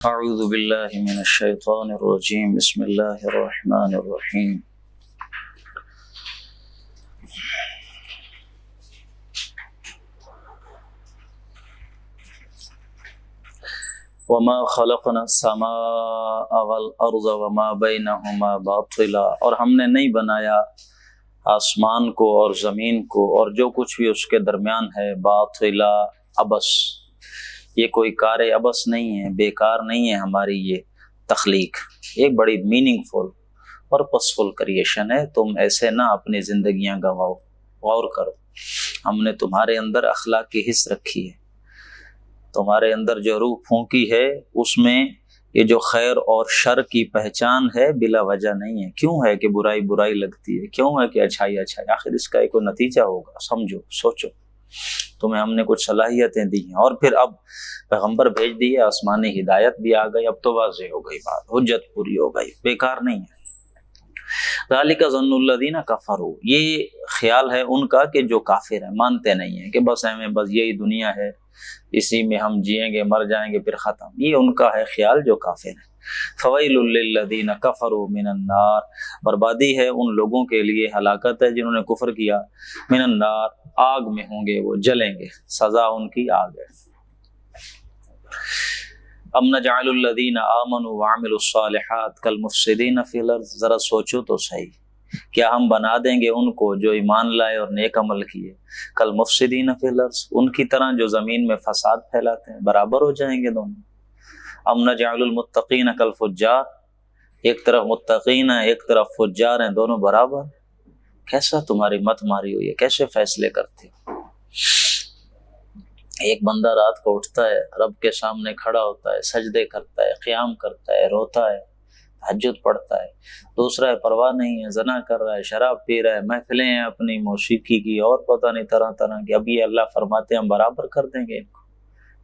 اعوذ باللہ من الشیطان الرجیم بسم اللہ الرحمن الرحیم وما خلقنا السماء والارض وما بینہما باطلا، اور ہم نے نہیں بنایا آسمان کو اور زمین کو اور جو کچھ بھی اس کے درمیان ہے باطلا، عبث۔ یہ کوئی کار عبث نہیں ہے، بیکار نہیں ہے ہماری یہ تخلیق، ایک بڑی میننگ فل پرپسفل کریشن ہے۔ تم ایسے نہ اپنی زندگیاں گنواؤ، غور کرو۔ ہم نے تمہارے اندر اخلاق کی حص رکھی ہے، تمہارے اندر جو روح پھونکی ہے اس میں یہ جو خیر اور شر کی پہچان ہے بلا وجہ نہیں ہے۔ کیوں ہے کہ برائی برائی لگتی ہے، کیوں ہے کہ اچھائی اچھائی، آخر اس کا ایک نتیجہ ہوگا، سمجھو سوچو۔ تمہیں ہم نے کچھ صلاحیتیں دی ہیں اور پھر اب پیغمبر بھیج دیے، آسمانی ہدایت بھی آ گئی، اب تو واضح ہو گئی بات، حجت پوری ہو گئی، بیکار نہیں ہے۔ ذالک ظن الذین کفروا، یہ خیال ہے ان کا کہ جو کافر ہیں، مانتے نہیں ہیں کہ بس ہمیں بس یہی دنیا ہے، اسی میں ہم جئیں گے مر جائیں گے پھر ختم، یہ ان کا ہے خیال جو کافر ہیں۔ فویل للذین کفروا من النار، بربادی ہے ان لوگوں کے لیے، ہلاکت ہے جنہوں نے کفر کیا، من النار، آگ میں ہوں گے، وہ جلیں گے، سزا ان کی آگ ہے۔ ام نجعل الذین آمنوا وعملوا الصالحات کالمفسدین فی الارض، ذرا سوچو تو صحیح، کیا ہم بنا دیں گے ان کو جو ایمان لائے اور نیک عمل کیے، کالمفسدین فی الارض، ان کی طرح جو زمین میں فساد پھیلاتے ہیں، برابر ہو جائیں گے دونوں۔ ام نجعل المتقین کالفجار، ایک طرف متقین ہیں ایک طرف فجار ہیں، دونوں برابر؟ کیسا تمہاری مت ماری ہوئی ہے، کیسے فیصلے کرتے ہو؟ ایک بندہ رات کو اٹھتا ہے، رب کے سامنے کھڑا ہوتا ہے، سجدے کرتا ہے، قیام کرتا ہے، روتا ہے، تہجد پڑھتا ہے۔ دوسرا ہے پرواہ نہیں ہے، زنا کر رہا ہے، شراب پی رہا ہے، محفلیں ہیں اپنی موسیقی کی اور پتہ نہیں طرح طرح کی، اب یہ اللہ فرماتے ہیں ہم برابر کر دیں گے ان کو۔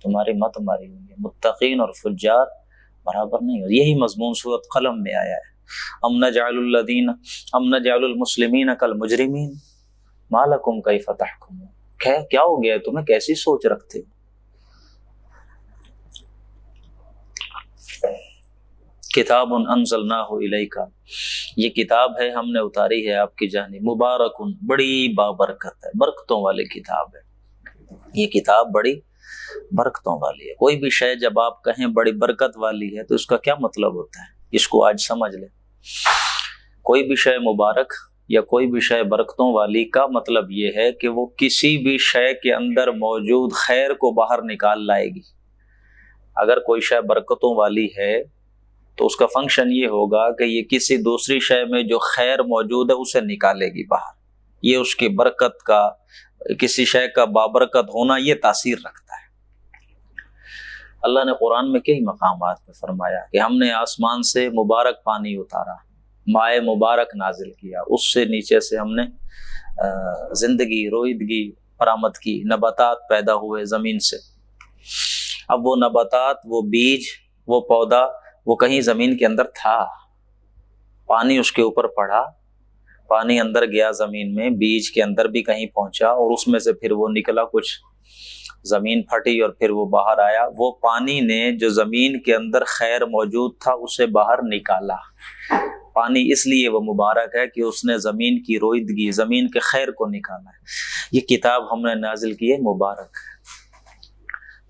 تمہاری مت ماری ہوئی ہے، متقین اور فجار برابر نہیں ہو۔ یہی مضمون سورۃ قلم میں آیا ہے، ام نجعل المسلمین کالمجرمین ما لکم کیف تحکمون، کیا ہو گیا تمہیں، کیسی سوچ رکھتے ہو؟ کتاب انزلناہ الیک، یہ کتاب ہے ہم نے اتاری ہے آپ کی جانب، مبارک، بڑی بابرکت ہے، برکتوں والی کتاب ہے۔ یہ کتاب بڑی برکتوں والی ہے۔ کوئی بھی شے جب آپ کہیں بڑی برکت والی ہے تو اس کا کیا مطلب ہوتا ہے، اس کو آج سمجھ لیں۔ کوئی بھی شے مبارک یا کوئی بھی شے برکتوں والی کا مطلب یہ ہے کہ وہ کسی بھی شے کے اندر موجود خیر کو باہر نکال لائے گی۔ اگر کوئی شے برکتوں والی ہے تو اس کا فنکشن یہ ہوگا کہ یہ کسی دوسری شے میں جو خیر موجود ہے اسے نکالے گی باہر، یہ اس کی برکت کا، کسی شے کا بابرکت ہونا یہ تاثیر رکھتا ہے۔ اللہ نے قرآن میں کئی مقامات میں فرمایا کہ ہم نے آسمان سے مبارک پانی اتارا، مائع مبارک نازل کیا، اس سے نیچے سے ہم نے زندگی، رویدگی برآمد کی، نباتات پیدا ہوئے زمین سے۔ اب وہ نباتات، وہ بیج، وہ پودا، وہ کہیں زمین کے اندر تھا، پانی اس کے اوپر پڑا، پانی اندر گیا زمین میں، بیج کے اندر بھی کہیں پہنچا اور اس میں سے پھر وہ نکلا، کچھ زمین پھٹی اور پھر وہ باہر آیا۔ وہ پانی نے جو زمین کے اندر خیر موجود تھا اسے باہر نکالا۔ پانی اس لیے وہ مبارک ہے کہ اس نے زمین کی رویدگی، زمین کے خیر کو نکالا ہے۔ یہ کتاب ہم نے نازل کی ہے، مبارک ہے۔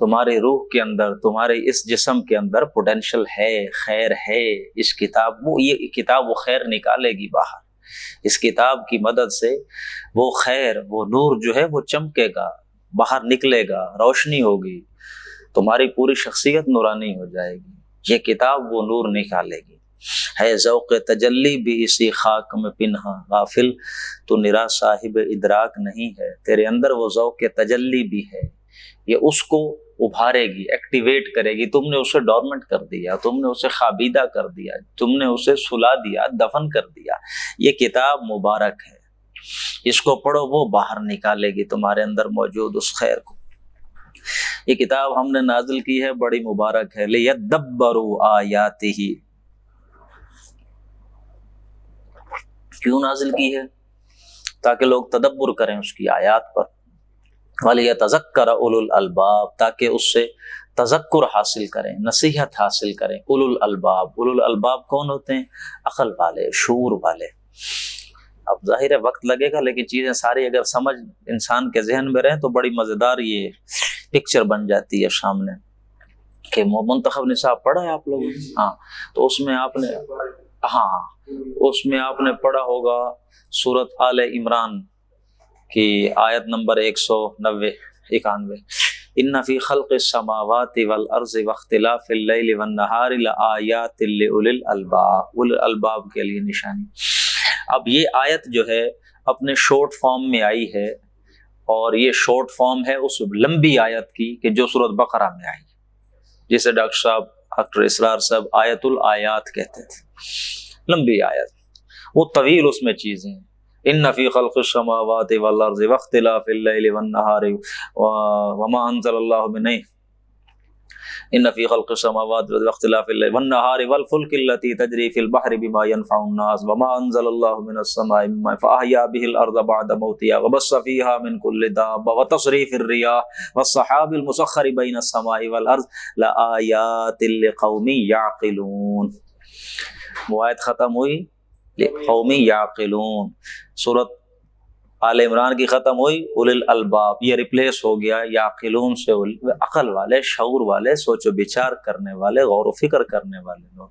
تمہاری روح کے اندر، تمہارے اس جسم کے اندر پوٹینشل ہے، خیر ہے، اس کتاب یہ کتاب وہ خیر نکالے گی باہر۔ اس کتاب کی مدد سے وہ خیر، وہ نور جو ہے وہ چمکے گا، باہر نکلے گا، روشنی ہوگی، تمہاری پوری شخصیت نورانی ہو جائے گی۔ یہ کتاب وہ نور نکالے گی۔ ہے ذوق تجلی بھی اسی خاک میں پنہاں، غافل تو نرا صاحب ادراک نہیں ہے۔ تیرے اندر وہ ذوق تجلی بھی ہے، یہ اس کو ابھارے گی، ایکٹیویٹ کرے گی۔ تم نے اسے ڈورمنٹ کر دیا، تم نے اسے خوابیدہ کر دیا، تم نے اسے سلا دیا، دفن کر دیا۔ یہ کتاب مبارک ہے، اس کو پڑھو، وہ باہر نکالے گی تمہارے اندر موجود اس خیر کو۔ یہ کتاب ہم نے نازل کی ہے، بڑی مبارک ہے، لیدبروا آیاتہ، کیوں نازل کی ہے؟ تاکہ لوگ تدبر کریں اس کی آیات پر، وَلِيَتَذَكَّرَ أُولُو الْأَلْبَابِ، تاکہ اس سے تذکر حاصل کریں، نصیحت حاصل کریں۔ اولو الالباب، اولو الالباب کون ہوتے ہیں؟ عقل والے، شعور والے۔ اب ظاہر ہے وقت لگے گا، لیکن چیزیں ساری اگر سمجھ انسان کے ذہن میں رہیں تو بڑی مزیدار یہ پکچر بن جاتی ہے سامنے۔ کہ منتخب نصاب پڑھا ہے آپ لوگوں نے؟ ہاں، تو اس میں آپ نے پڑھا ہوگا سورۃ آل عمران کی آیت نمبر 191 ان فی خلق السماوات والارض واختلاف اللیل والنہار لآیات لأولی الالباب، اولی الالباب کے لیے نشانی۔ اب یہ آیت جو ہے اپنے شارٹ فارم میں آئی ہے، اور یہ شارٹ فارم ہے اس لمبی آیت کی کہ جو سورۃ بقرہ میں آئی، جسے ڈاکٹر اسرار صاحب آیت الآیات کہتے تھے۔ لمبی آیت، وہ طویل اس میں چیزیں ہیں۔ ان فی خلق السماوات والارض واختلاف اللیل والنہار وما انزل اللہ من ان فی خلق السماوات واختلاف اللیل والنہار والفلک التي تجری فی البحر بما ينفع الناس وما انزل اللہ من السماء من ماء فاحیا به الارض بعد موتها وبث فیہا من کل دابہ وتصریف الریاح والسحاب المسخر بین السماء والارض لآیات لقوم یعقلون۔ وہ آیت ختم ہوئی لقوم یعقلون، سورۃ آل عمران کی ختم ہوئی اولی الالباب، یہ ریپلیس ہو گیا یعقلون سے، عقل والے، شعور والے، سوچ و بچار کرنے والے، غور و فکر کرنے والے لوگ،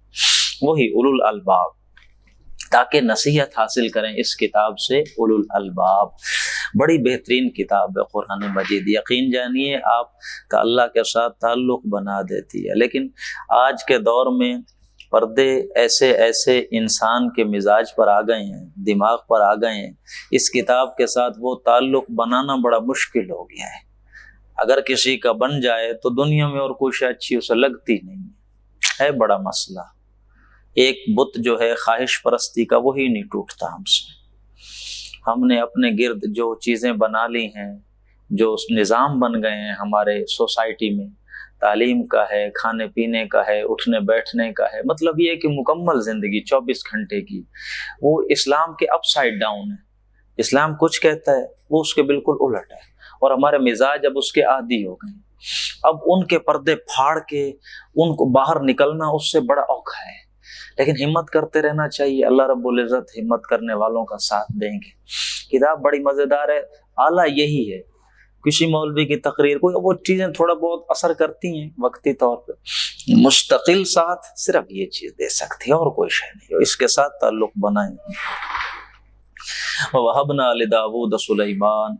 وہی اولو الالباب، تاکہ نصیحت حاصل کریں اس کتاب سے۔ اولو الالباب بڑی بہترین کتاب ہے قرآن مجید، یقین جانیے آپ کا اللہ کے ساتھ تعلق بنا دیتی ہے۔ لیکن آج کے دور میں پردے ایسے انسان کے مزاج پر آ گئے ہیں، دماغ پر آ گئے ہیں، اس کتاب کے ساتھ وہ تعلق بنانا بڑا مشکل ہو گیا ہے۔ اگر کسی کا بن جائے تو دنیا میں اور کوئی شے اچھی اسے لگتی نہیں ہے بڑا مسئلہ۔ ایک بت جو ہے خواہش پرستی کا، وہی نہیں ٹوٹتا ہم سے۔ ہم نے اپنے گرد جو چیزیں بنا لی ہیں، جو نظام بن گئے ہیں ہمارے سوسائٹی میں، تعلیم کا ہے، کھانے پینے کا ہے، اٹھنے بیٹھنے کا ہے، مطلب یہ کہ مکمل زندگی 24 گھنٹے کی، وہ اسلام کے اپ سائڈ ڈاؤن ہے۔ اسلام کچھ کہتا ہے وہ اس کے بالکل الٹ ہے، اور ہمارے مزاج اب اس کے عادی ہو گئے۔ اب ان کے پردے پھاڑ کے ان کو باہر نکلنا اس سے بڑا اوکھا ہے، لیکن ہمت کرتے رہنا چاہیے۔ اللہ رب العزت ہمت کرنے والوں کا ساتھ دیں گے۔ کتاب بڑی مزیدار ہے، اعلیٰ یہی ہے۔ کسی مولوی کی تقریر، کوئی وہ چیزیں تھوڑا بہت اثر کرتی ہیں وقتی طور پہ، مستقل ساتھ صرف یہ چیز دے سکتی ہے اور کوئی شے نہیں، اس کے ساتھ تعلق بنائیں۔ وَوَهَبْنَا لِدَاوُودَ سُلَيْمَانَ،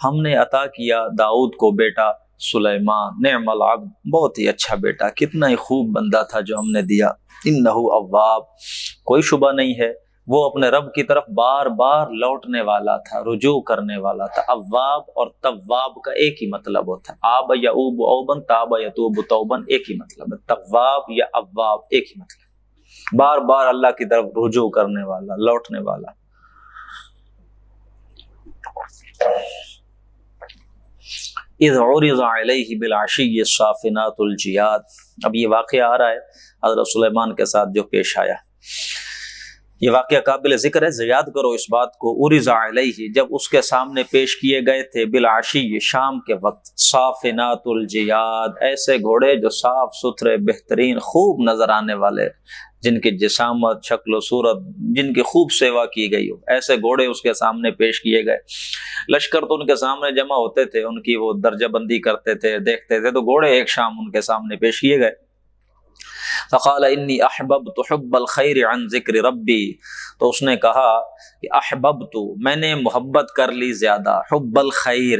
ہم نے عطا کیا داؤد کو بیٹا سلیمان، نعم العبد، بہت ہی اچھا بیٹا، کتنا ہی خوب بندہ تھا جو ہم نے دیا۔ انہ اواب، کوئی شبہ نہیں ہے وہ اپنے رب کی طرف بار بار لوٹنے والا تھا، رجوع کرنے والا تھا۔ اواب اور تواب کا ایک ہی مطلب ہوتا ہے، آب یعوب اوبن، تاب یتوب توبن، ایک ہی مطلب ہے۔ تواب یا اواب ایک ہی مطلب، بار بار اللہ کی طرف رجوع کرنے والا، لوٹنے والا۔ اذ عرض علیہ بالعشی الصافنات الجیاد، اب یہ واقعہ آ رہا ہے حضرت سلیمان کے ساتھ جو پیش آیا، یہ واقعہ قابل ذکر ہے، یاد کرو اس بات کو۔ عرض علیہ، جب اس کے سامنے پیش کیے گئے تھے، بالعشی، شام کے وقت، صافنات الجیاد، ایسے گھوڑے جو صاف ستھرے، بہترین، خوب نظر آنے والے، جن کی جسامت، شکل و صورت، جن کی خوب سیوا کی گئی ہو، ایسے گھوڑے اس کے سامنے پیش کیے گئے۔ لشکر تو ان کے سامنے جمع ہوتے تھے، ان کی وہ درجہ بندی کرتے تھے، دیکھتے تھے، تو گھوڑے ایک شام ان کے سامنے پیش کیے گئے۔ فقال انی احببت حب الخیر عن ذکر ربی، تو اس نے کہا کہ احببت، میں نے محبت کر لی زیادہ، حب الخیر،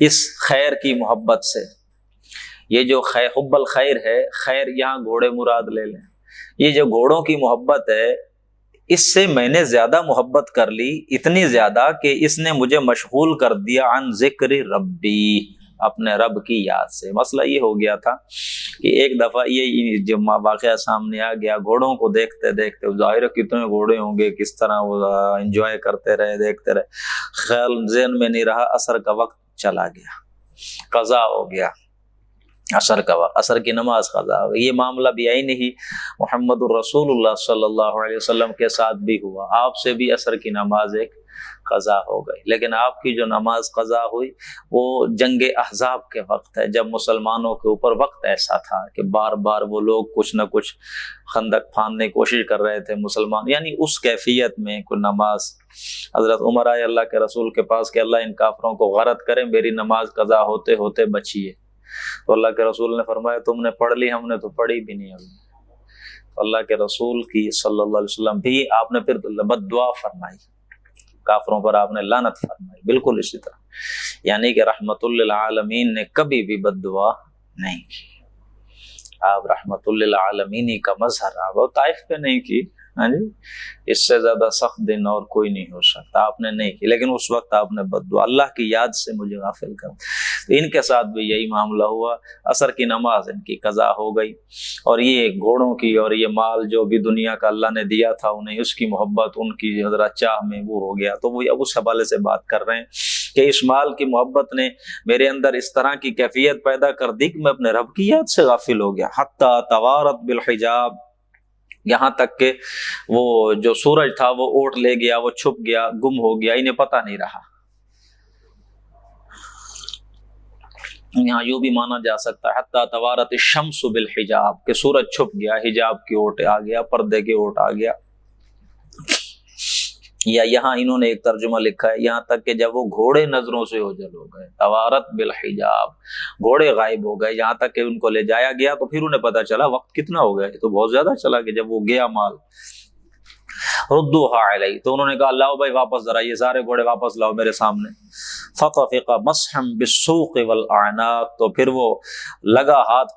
اس خیر کی محبت سے۔ یہ جو حب الخیر ہے، خیر یہاں گھوڑے مراد لے لیں، یہ جو گھوڑوں کی محبت ہے، اس سے میں نے زیادہ محبت کر لی، اتنی زیادہ کہ اس نے مجھے مشغول کر دیا عن ذکر ربی، اپنے رب کی یاد سے۔ مسئلہ یہ ہو گیا تھا کہ ایک دفعہ یہ جو واقعہ سامنے آ گیا، گھوڑوں کو دیکھتے دیکھتے، ظاہر کتنے گھوڑے ہوں گے، کس طرح وہ انجوائے کرتے رہے، دیکھتے رہے، خیال ذہن میں نہیں رہا، عصر کا وقت چلا گیا، قضا ہو گیا، عصر کا وقت، عصر کی نماز قضا ہو گئی۔ یہ معاملہ بھی آئی نہیں، محمد الرسول اللہ صلی اللہ علیہ وسلم کے ساتھ بھی ہوا، آپ سے بھی عصر کی نماز ایک قضا ہو گئی. لیکن آپ کی جو نماز قضا ہوئی وہ جنگ احزاب کے وقت ہے، جب مسلمانوں کے اوپر وقت ایسا تھا کہ بار بار وہ لوگ کچھ نہ کچھ خندق پھاندنے کی کوشش کر رہے تھے مسلمان، یعنی اس کیفیت میں کوئی نماز. حضرت عمر آئے اللہ کے رسول کے پاس کہ اللہ ان کافروں کو غارت کریں، میری نماز قضا ہوتے ہوتے بچیے. تو اللہ کے رسول نے فرمایا تم نے پڑھ لی، ہم نے تو پڑھی بھی نہیں ابھی. اللہ کے رسول کی صلی اللہ علیہ وسلم بھی آپ نے پھر بد دعا فرمائی، کافروں پر آپ نے لعنت فرمائی. بالکل اسی طرح، یعنی کہ رحمت للعالمین نے کبھی بھی بد دعا نہیں کی. آپ رحمت للعالمین کا مظہر آپ طائف پہ نہیں کی. ہاں جی، اس سے زیادہ سخت دن اور کوئی نہیں ہو سکتا. آپ نے نہیں کی، لیکن اس وقت آپ نے بد دعا اللہ کی یاد سے مجھے غافل کر. تو ان کے ساتھ بھی یہی معاملہ ہوا. عصر کی نماز ان کی قضا ہو گئی، اور یہ گھوڑوں کی اور یہ مال جو بھی دنیا کا اللہ نے دیا تھا انہیں، اس کی محبت ان کی ذرا چاہ میں وہ ہو گیا. تو وہ اب اس حوالے سے بات کر رہے ہیں کہ اس مال کی محبت نے میرے اندر اس طرح کی کیفیت پیدا کر دی کہ میں اپنے رب کی یاد سے غافل ہو گیا. حتی توارت بالحجاب، یہاں تک کہ وہ جو سورج تھا وہ اوٹ لے گیا، وہ چھپ گیا، گم ہو گیا، انہیں پتہ نہیں رہا. یہاں یوں بھی مانا جا سکتا ہے حتی توارت الشمس بالحجاب، کہ سورج چھپ گیا، حجاب کی اوٹ آ گیا، پردے کی اوٹ آ گیا. یا یہاں انہوں نے ایک ترجمہ لکھا ہے یہاں تک کہ جب وہ گھوڑے نظروں سے اوجھل ہو گئے، توارت بالحجاب، گھوڑے غائب ہو گئے، یہاں تک کہ ان کو لے جایا گیا تو پھر انہیں پتا چلا وقت کتنا ہو گیا، یہ تو بہت زیادہ چلا کہ جب وہ گیا مال. ردوہا علیہ، تو انہوں نے کہا لاؤ بھائی واپس ذرا یہ سارے گھوڑے واپس لاؤ میرے سامنے. فطفق مسحا بالسوق والاعناق، تو پھر وہ لگا ہاتھ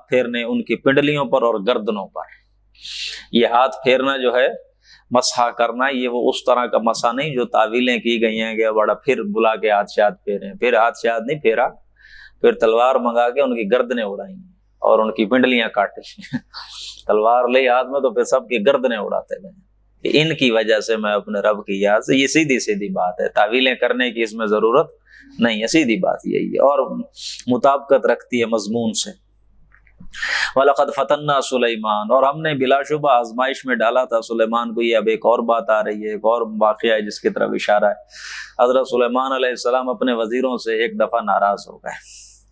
پھیرنے ان کی پنڈلیوں پر اور گردنوں پر. یہ ہاتھ پھیرنا جو ہے، مسح کرنا، یہ وہ اس طرح کا مسح نہیں جو تعویلیں کی گئی ہیں کہ بڑا پھر بلا کے ہاتھ شاد پھیرے. پھر ہاتھ شاد نہیں پھیرا، پھر تلوار منگا کے ان کی گردنیں اڑائیں اور ان کی پنڈلیاں کاٹی. تلوار لے ہاتھ میں تو پھر سب کی گردنیں اڑاتے گئے. ان کی وجہ سے میں اپنے رب کی یاد سے، یہ سیدھی بات ہے، تعویلیں کرنے کی اس میں ضرورت نہیں ہے، سیدھی بات یہی ہے اور مطابقت رکھتی ہے مضمون سے. وَلَقَدْ فَتَنَّا سُلَيْمَانَ، اور ہم نے بلا شبہ آزمائش میں ڈالا تھا سلیمان کو. یہ اب ایک اور بات آ رہی ہے، ایک اور واقعہ ہے جس کی طرف اشارہ ہے. حضرت سلیمان علیہ السلام اپنے وزیروں سے ایک دفعہ ناراض ہو گئے،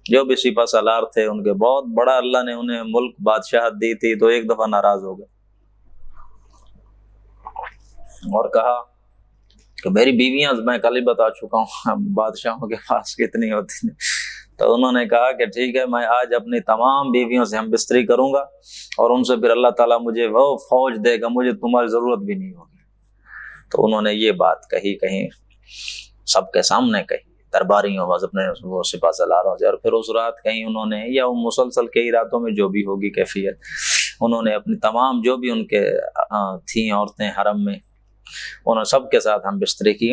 جو بھی سپہ سالار تھے ان کے، بہت بڑا اللہ نے انہیں ملک بادشاہت دی تھی، تو ایک دفعہ ناراض ہو گئے اور کہا کہ میری بیویاں، میں کل ہی بتا چکا ہوں بادشاہوں کے پاس کتنی ہوتی ہیں. تو انہوں نے کہا کہ ٹھیک ہے، میں آج اپنی تمام بیویوں سے ہم بستری کروں گا اور ان سے پھر اللہ تعالیٰ مجھے وہ فوج دے گا، مجھے تمہاری ضرورت بھی نہیں ہوگی. تو انہوں نے یہ بات کہی، کہیں سب کے سامنے کہی، درباریوں بس اپنے وہ سپہ سالاروں سے. اور پھر اس رات کہیں انہوں نے، یا مسلسل کئی راتوں میں جو بھی ہوگی کیفیت، انہوں نے اپنی تمام جو بھی ان کے تھیں عورتیں حرم میں، انہوں سب کے ساتھ ہم بستری کی.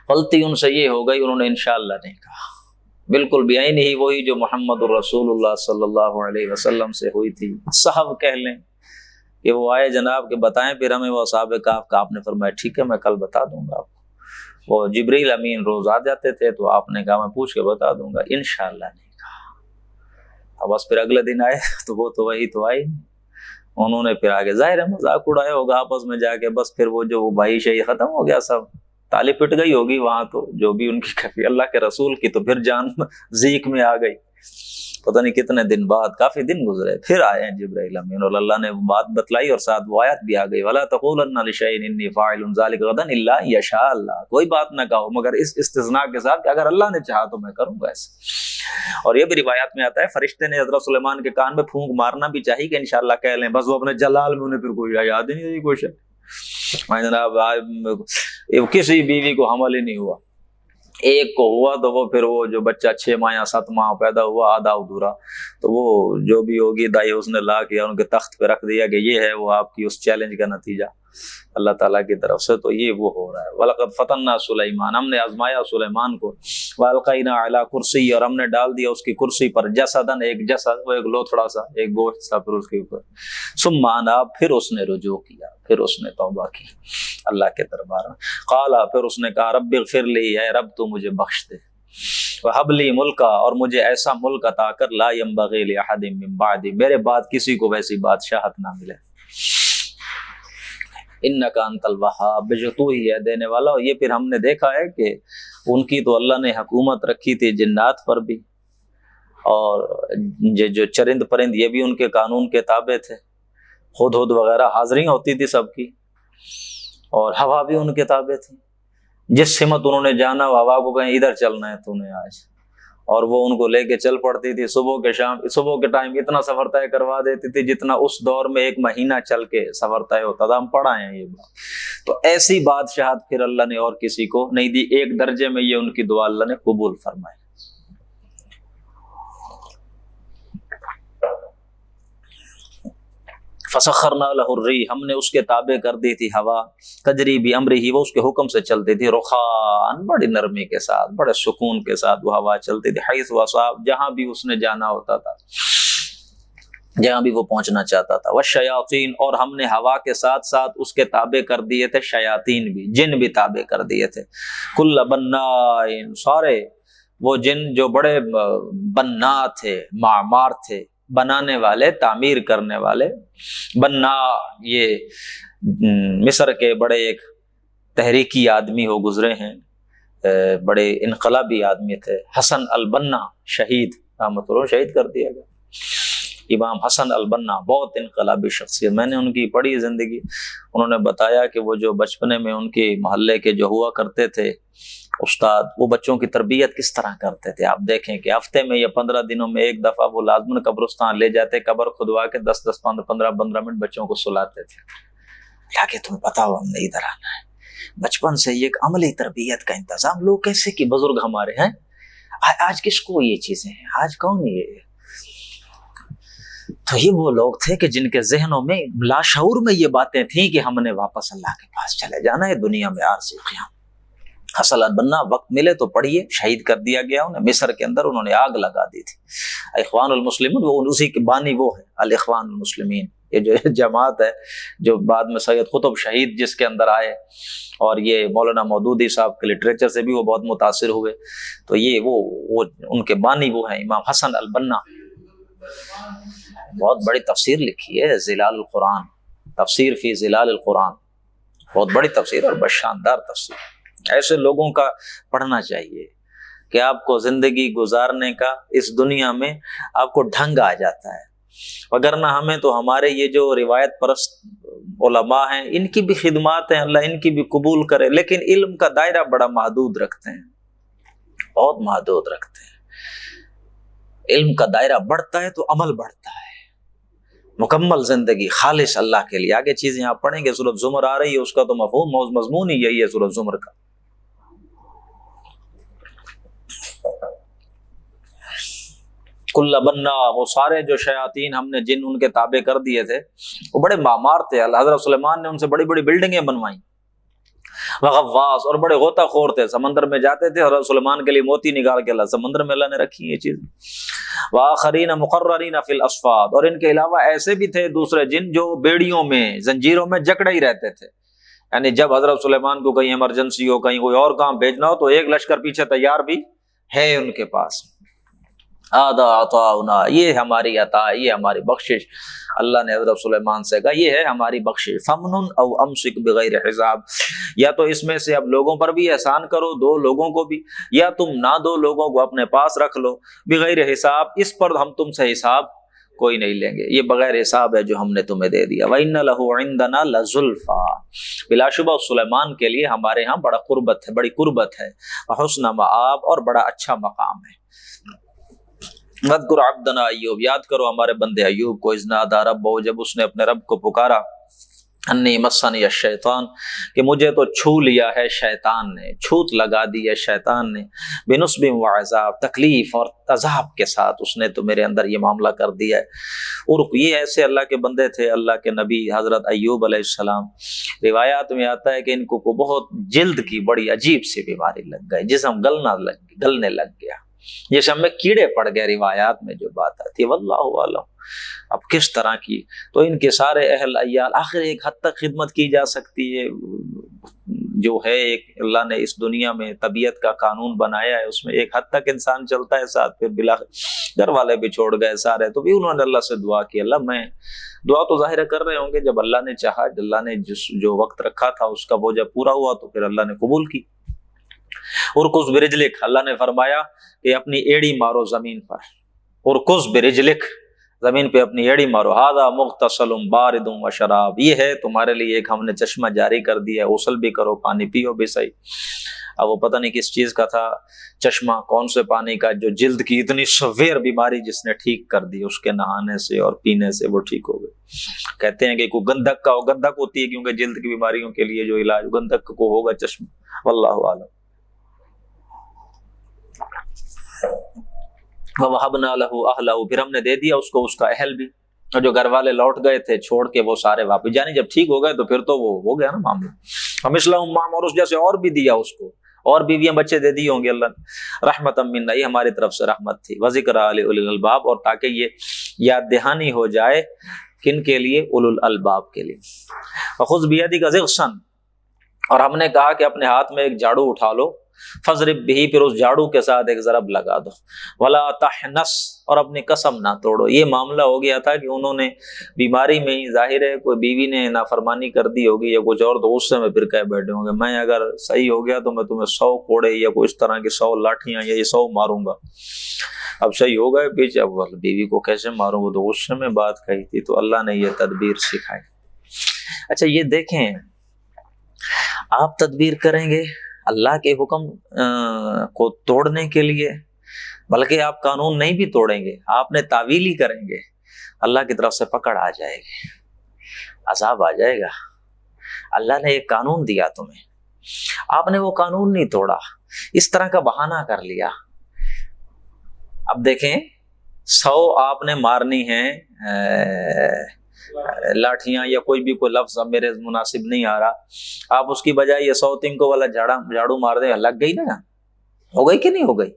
غلطی ان سے یہ ہو گئی، انہوں نے انشاءاللہ نہیں کہا. بالکل بھی عین ہی وہی جو محمد الرسول اللہ صلی اللہ علیہ وسلم سے ہوئی تھی. صحب کہہ لیں کہ وہ آئے جناب کہ بتائیں پھر ہمیں وہ اصحاب کہف کا. آپ نے فرمایا ٹھیک ہے میں کل بتا دوں گا آپ کو. وہ جبریل امین روز آ جاتے تھے تو آپ نے کہا میں پوچھ کے بتا دوں گا. انشاءاللہ نہیں کہا. اب بس پھر اگلے دن آئے تو وہ تو وہی تو آئی. انہوں نے پھر آگے ظاہر ہے مذاق اڑایا ہوگا آپس میں جا کے، بس پھر وہ جو وہ بھائی شہی ختم ہو گیا، سب تالی پٹ گئی ہوگی وہاں. تو جو بھی ان کی کفی اللہ کے رسول کی تو پھر جان ذیق میں آ گئی. پتہ نہیں کتنے دن بعد، کافی دن گزرے، پھر آئے ہیں جبرائیل امین اور اللہ نے بات بتلائی اور ساتھ وہ آیت بھی آ گئی. وَلَا تَقُولَنَّ لِشَيْءٍ إِنِّي فَاعِلٌ ذَلِكَ غَدًا إِلَّا أَن يَشَاءَ اللَّهُ، کوئی بات نہ کہو مگر اس استثناء کے ساتھ کہ اگر اللہ نے چاہا تو میں کروں گا ایسا. اور یہ بھی روایات میں آتا ہے فرشتے نے حضرت سلیمان کے کان میں پھونک مارنا بھی چاہیے کہ انشاءاللہ کہہ لیں، بس وہ اپنے جلال میں انہیں پھر کوئی یاد ہی نہیں رہی کوئی شے. جناب کسی بیوی کو حمل ہی نہیں ہوا، ایک کو ہوا تو وہ پھر وہ جو بچہ 6 ماہ یا 7 ماہ پیدا ہوا آدھا ادھورا، تو وہ جو بھی ہوگی دائی اس نے لا کے ان کے تخت پہ رکھ دیا کہ یہ ہے وہ آپ کی اس چیلنج کا نتیجہ اللہ تعالیٰ کی طرف سے. تو یہ وہ ہو رہا ہے. وَلَقَدْ فَتَنَّا سُلَيْمَانَ، ہم نے آزمایا سلیمان کو. وَأَلْقَيْنَا عَلَىٰ كُرْسِيِّ، اور ہم نے ڈال دیا اس کی کرسی پر، جسدن، ایک جسد، وہ ایک لوتھڑا سا، ایک گوشت سا پھر اس کے اوپر. ثُمَّ أَنَابَ، پھر اس نے رجوع کیا، پھر اس نے توبہ کی اللہ کے دربار میں. قَالَ، پھر اس نے کہا رَبِّ اغْفِرْ لِي، اے رب تو مجھے بخش دے. وَهَبْ لِي مُلْكًا، اور مجھے ایسا ملک عطا کر، لَا يَنبَغِي لِأَحَدٍ مِّن بَعْدِي، میرے بعد کسی کو ویسی بادشاہت نہ ملے. انک انت الوہاب، بے شک تو ہی ہے دینے والا۔ اور یہ پھر ہم نے دیکھا ہے کہ ان کی تو اللہ نے حکومت رکھی تھی جنات پر بھی، اور جو چرند پرند یہ بھی ان کے قانون کے تابع تھے، ہدہد وغیرہ حاضری ہوتی تھی سب کی، اور ہوا بھی ان کے تابع تھی۔ جس سمت انہوں نے جانا وہ ہوا کو کہیں ادھر چلنا ہے تو نے آج، اور وہ ان کو لے کے چل پڑتی تھی۔ صبح کے ٹائم اتنا سفر طے کروا دیتی تھی جتنا اس دور میں 1 مہینہ چل کے سفر طے ہوتا تھا، ہم پڑھا ہیں یہ بات۔ تو ایسی بادشاہت پھر اللہ نے اور کسی کو نہیں دی، ایک درجے میں یہ ان کی دعا اللہ نے قبول فرمائی۔ فسخرنا له الريح، ہم نے اس کے تابع کر دی تھی ہوا، تجری بامرہ، وہ اس کے حکم سے چلتی تھی، رخاء، بڑی نرمی کے ساتھ، بڑے سکون کے ساتھ وہ ہوا چلتی تھی، حیث اصاب، جہاں بھی اس نے جانا ہوتا تھا، جہاں بھی وہ پہنچنا چاہتا تھا۔ والشیاطین، اور ہم نے ہوا کے ساتھ ساتھ اس کے تابع کر دیے تھے شیاطین بھی، جن بھی تابع کر دیے تھے۔ کل بناء، سارے وہ جن جو بڑے بنا تھے، معمار تھے، بنانے والے، تعمیر کرنے والے۔ بنا یہ مصر کے بڑے ایک تحریکی آدمی ہو گزرے ہیں، بڑے انقلابی آدمی تھے، حسن البنا، شہید، رحمۃ اللہ شہید کر دیا گیا، امام حسن البنا، بہت انقلابی شخصیت۔ میں نے ان کی پڑھی زندگی، انہوں نے بتایا کہ وہ جو بچپنے میں ان کے محلے کے جو ہوا کرتے تھے استاد، وہ بچوں کی تربیت کس طرح کرتے تھے۔ آپ دیکھیں کہ ہفتے میں یا 15 دنوں میں ایک دفعہ وہ لازماً قبرستان لے جاتے، قبر کھدوا کے 10 15 منٹ بچوں کو سلاتے تھے، تاکہ تمہیں پتا ہو ہم نے ادھر آنا ہے۔ بچپن سے یہ ایک عملی تربیت کا انتظام، لوگ کیسے کہ بزرگ ہمارے ہیں، آج کس کو یہ چیزیں ہیں، آج کون یہ؟ تو یہ وہ لوگ تھے کہ جن کے ذہنوں میں لاشعور میں یہ باتیں تھیں کہ ہم نے واپس اللہ کے پاس چلے جانا ہے، دنیا میں عارضی قیام۔ حسن البنا، وقت ملے تو پڑھیے، شہید کر دیا گیا انہیں مصر کے اندر، انہوں نے آگ لگا دی تھی۔ اخوان المسلمین، وہ اسی کے بانی وہ ہے، الاخوان المسلمین، یہ جو جماعت ہے جو بعد میں سید قطب شہید جس کے اندر آئے، اور یہ مولانا مودودی صاحب کے لٹریچر سے بھی وہ بہت متاثر ہوئے، تو یہ وہ ان کے بانی وہ ہیں امام حسن البنا۔ بہت بڑی تفسیر لکھی ہے، ظلال القرآن، تفسیر فی ظلال القرآن، بہت بڑی تفسیر اور بہت شاندار تفسیر۔ ایسے لوگوں کا پڑھنا چاہیے کہ آپ کو زندگی گزارنے کا اس دنیا میں آپ کو ڈھنگ آ جاتا ہے، وگرنہ ہمیں تو ہمارے یہ جو روایت پرست علماء ہیں ان کی بھی خدمات ہیں، اللہ ان کی بھی قبول کرے، لیکن علم کا دائرہ بڑا محدود رکھتے ہیں، بہت محدود رکھتے ہیں۔ علم کا دائرہ بڑھتا ہے تو عمل بڑھتا ہے، مکمل زندگی خالص اللہ کے لیے۔ آگے چیزیں آپ پڑھیں گے، سورۃ زمر آ رہی ہے، اس کا تو مضمون ہی یہی ہے سورۃ زمر کا۔ کل بنا، وہ سارے جو شیاطین ہم نے جن ان کے تابع کر دیے تھے، وہ بڑے معمار تھے، حضرت سلیمان نے ان سے بڑی بڑی بلڈنگیں بنوائیں، وغواص، اور بڑے غوطہ خور تھے، سمندر میں جاتے تھے، حضرت سلیمان کے لیے موتی نکال کے اللہ سمندر میں اللہ نے رکھی یہ چیز۔ وآخرین مقررین فی الاصفاد، اور ان کے علاوہ ایسے بھی تھے دوسرے جن جو بیڑیوں میں، زنجیروں میں جکڑے ہی رہتے تھے، یعنی جب حضرت سلیمان کو کہیں ایمرجنسی ہو، کہیں کوئی اور کام بھیجنا ہو، تو ایک لشکر پیچھے تیار بھی ہے ان کے پاس۔ آدھا عطاؤنا، یہ ہماری عطا، یہ ہماری بخشش، اللہ نے حضرت سلیمان سے کہا یہ ہے ہماری بخشش۔ فمنن او امسک بغیر حساب، یا تو اس میں سے اب لوگوں پر بھی احسان کرو، دو لوگوں کو بھی، یا تم نہ دو لوگوں کو اپنے پاس رکھ لو، بغیر حساب، اس پر ہم تم سے حساب کوئی نہیں لیں گے، یہ بغیر حساب ہے جو ہم نے تمہیں دے دیا۔ وَإِنَّ لَهُ عِندَنَا لَزُلْفَىٰ، بلا شبہ سلیمان کے لیے ہمارے ہاں بڑا قربت ہے، بڑی قربت ہے، وحسن مآب، اور بڑا اچھا مقام ہے۔ وَاذْكُرْ عَبْدَنَا ایوب، یاد کرو ہمارے بندے ایوب کو، اذ نادیٰ ربہ، جب اس نے اپنے رب کو پکارا، انی مسنی الشیطان، کہ مجھے تو چھو لیا ہے شیطان نے، چھوت لگا دی ہے شیطان نے، بنصب وعذاب، تکلیف اور عذاب کے ساتھ اس نے تو میرے اندر یہ معاملہ کر دیا ہے۔ اور یہ ایسے اللہ کے بندے تھے، اللہ کے نبی حضرت ایوب علیہ السلام، روایات میں آتا ہے کہ ان کو بہت جلد کی بڑی عجیب سی بیماری لگ گئی، جسم گلنے لگ گیا، جسم میں کیڑے پڑ گئے، روایات میں جو بات آتی ہے، واللہ اعلم اب کس طرح کی۔ تو ان کے سارے اہل عیال، آخر ایک حد تک خدمت کی جا سکتی ہے، جو ہے ایک اللہ نے اس دنیا میں طبیعت کا قانون بنایا ہے، اس میں ایک حد تک انسان چلتا ہے، ساتھ پھر بلا گھر والے بھی چھوڑ گئے سارے، تو بھی انہوں نے اللہ سے دعا کی، اللہ میں دعا تو ظاہر کر رہے ہوں گے، جب اللہ نے چاہا، اللہ نے جو وقت رکھا تھا اس کا وہ جب پورا ہوا تو پھر اللہ نے قبول کی۔ اور کس برجلک، اللہ نے فرمایا کہ اپنی ایڑی مارو زمین پر، اور کس برجلک، زمین پہ اپنی ایڑی مارو، ھذا مغتسل بارد و شراب، یہ ہے تمہارے لیے ایک ہم نے چشمہ جاری کر دیا ہے، غسل بھی کرو، پانی پیو بھی صحیح۔ اب وہ پتہ نہیں کس چیز کا تھا چشمہ، کون سے پانی کا، جو جلد کی اتنی سویر بیماری جس نے ٹھیک کر دی، اس کے نہانے سے اور پینے سے وہ ٹھیک ہو گئی۔ کہتے ہیں کہ کوئی گندھک کا ہو، گندھک ہوتی ہے کیونکہ جلد کی بیماریوں کے لیے جو علاج، گندھک کو ہوگا چشمہ، واللہ اعلم۔ وَوَهَبْنَا لَهُ أَهْلَهُ، پھر ہم نے دے دیا اس کو اس کا اہل بھی، اور جو گھر والے لوٹ گئے تھے چھوڑ کے وہ سارے واپس، یعنی جب ٹھیک ہو گئے تو پھر تو وہ ہو گیا نا معاملہ۔ وَمِثْلَهُمْ مَعَهُمْ، اور اس جیسے اور بھی دیا اس کو، اور بیویاں بچے دے دیے ہوں گے اللہ نے، رحمتم منا، یہ ہماری طرف سے رحمت تھی، وذکریٰ لأولی الالباب، اور تاکہ یہ یاد دہانی ہو جائے کن کے لیے، اولو الالباب کے لیے۔ وخذ بیدک ضغثا، اور ہم نے کہا کہ اپنے ہاتھ میں ایک جھاڑو اٹھا لو، فضرب بھی، پھر اس جھاڑو کے ساتھ ایک ضرب لگا دو، ولا تحنس، اور اپنی قسم نہ توڑو۔ یہ معاملہ ہو گیا تھا کہ انہوں نے بیماری میں ہی، ظاہر ہے کوئی بیوی نے نافرمانی کر دی ہوگی یا کچھ اور، تو غصے میں پھر کہہ بیٹھے ہوں گے میں اگر صحیح ہو گیا تو میں تمہیں 100 کوڑے یا کوئی اس طرح کی 100 لاٹھیاں یا یہ 100 ماروں گا۔ اب صحیح ہو گئے پیچھے، اب بیوی کو کیسے ماروں گا، تو غصے میں بات کہی تھی، تو اللہ نے یہ تدبیر سکھائی۔ اچھا یہ دیکھیں، آپ تدبیر کریں گے اللہ کے حکم کو توڑنے کے لیے، بلکہ آپ قانون نہیں بھی توڑیں گے، آپ نے تعویل ہی کریں گے، اللہ کی طرف سے پکڑ آ جائے گی، عذاب آ جائے گا۔ اللہ نے ایک قانون دیا تمہیں، آپ نے وہ قانون نہیں توڑا، اس طرح کا بہانہ کر لیا۔ اب دیکھیں 100 آپ نے مارنی ہیں لاٹھیاں یا کوئی بھی کوئی لفظ اب میرے مناسب نہیں آ رہا، آپ اس کی بجائے یہ 100 تنکوں والا جھاڑو مار دیں، لگ گئی نا، ہو گئی کہ نہیں ہو گئی؟